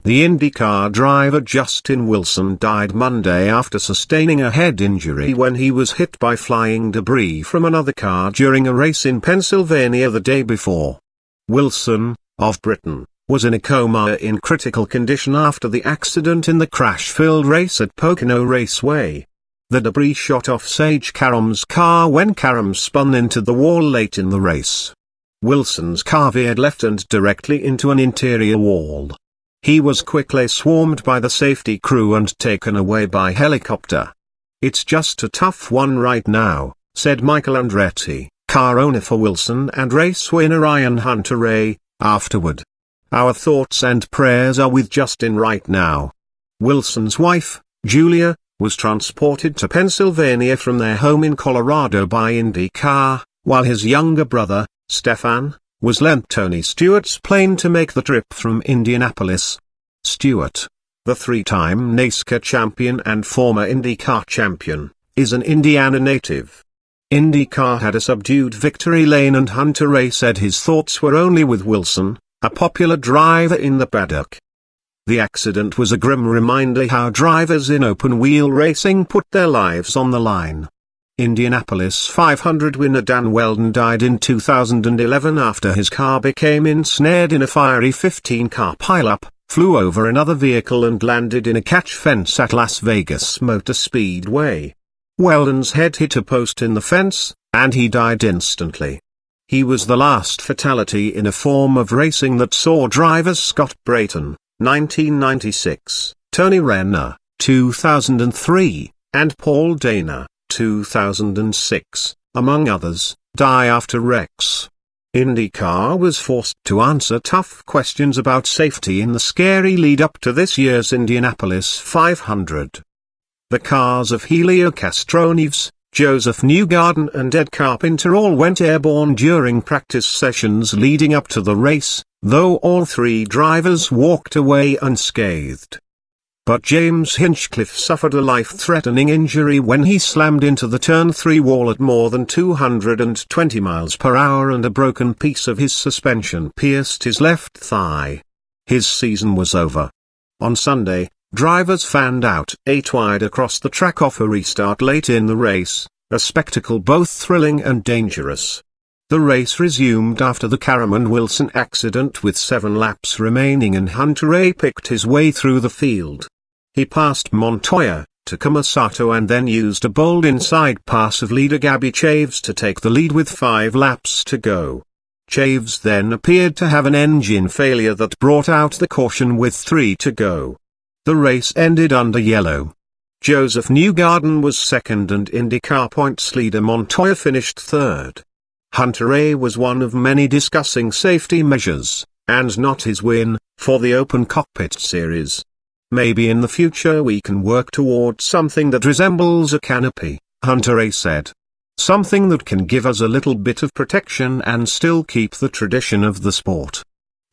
The IndyCar driver Justin Wilson died Monday after sustaining a head injury when he was hit by flying debris from another car during a race in Pennsylvania the day before. Wilson, of Britain, was in a coma in critical condition after the accident in the crash-filled race at Pocono Raceway. The debris shot off Sage Karam's car when Karam spun into the wall late in the race. Wilson's car veered left and directly into an interior wall. He was quickly swarmed by the safety crew and taken away by helicopter. "It's just a tough one right now," said Michael Andretti, car owner for Wilson and race winner Ryan Hunter-Reay, afterward. "Our thoughts and prayers are with Justin right now." Wilson's wife, Julia, was transported to Pennsylvania from their home in Colorado by IndyCar, while his younger brother, Stefan, was lent Tony Stewart's plane to make the trip from Indianapolis. Stewart, the three-time Nascar champion and former IndyCar champion, is an Indiana native. IndyCar had a subdued victory lane and Hunter-Reay said his thoughts were only with Wilson, a popular driver in the paddock. The accident was a grim reminder how drivers in open-wheel racing put their lives on the line. Indianapolis 500 winner Dan Wheldon died in 2011 after his car became ensnared in a fiery 15-car pileup, flew over another vehicle and landed in a catch fence at Las Vegas Motor Speedway. Wheldon's head hit a post in the fence, and he died instantly. He was the last fatality in a form of racing that saw drivers Scott Brayton, 1996, Tony Renner, 2003, and Paul Dana, 2006, among others, die after wrecks. IndyCar was forced to answer tough questions about safety in the scary lead-up to this year's Indianapolis 500. The cars of Helio Castroneves, Joseph Newgarden and Ed Carpenter all went airborne during practice sessions leading up to the race, though all three drivers walked away unscathed. But James Hinchcliffe suffered a life-threatening injury when he slammed into the Turn 3 wall at more than 220 miles per hour and a broken piece of his suspension pierced his left thigh. His season was over. On Sunday, drivers fanned out 8 wide across the track off a restart late in the race, a spectacle both thrilling and dangerous. The race resumed after the Karam and Wilson accident with 7 laps remaining and Hunter-Reay picked his way through the field. He passed Montoya, Takuma Sato and then used a bold inside pass of leader Gabby Chaves to take the lead with 5 laps to go. Chaves then appeared to have an engine failure that brought out the caution with 3 to go. The race ended under yellow. Joseph Newgarden was second and IndyCar points leader Montoya finished third. Hunter-Reay was one of many discussing safety measures, and not his win, for the Open Cockpit Series. "Maybe in the future we can work toward something that resembles a canopy," Hunter-Reay said. "Something that can give us a little bit of protection and still keep the tradition of the sport.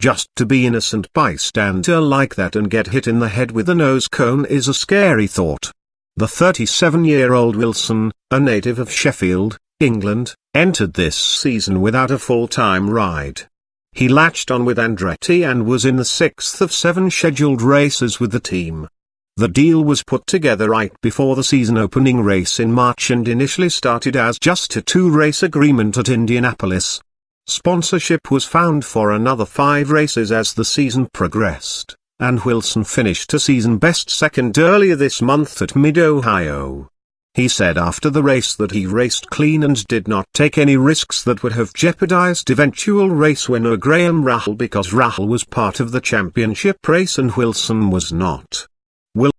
Just to be innocent bystander like that and get hit in the head with a nose cone is a scary thought." The 37-year-old Wilson, a native of Sheffield, England, entered this season without a full-time ride. He latched on with Andretti and was in the 6th of 7 scheduled races with the team. The deal was put together right before the season opening race in March and initially started as just a 2-race agreement at Indianapolis. Sponsorship was found for another 5 races as the season progressed, and Wilson finished a season-best second earlier this month at Mid-Ohio. He said after the race that he raced clean and did not take any risks that would have jeopardized eventual race winner Graham Rahal because Rahal was part of the championship race and Wilson was not.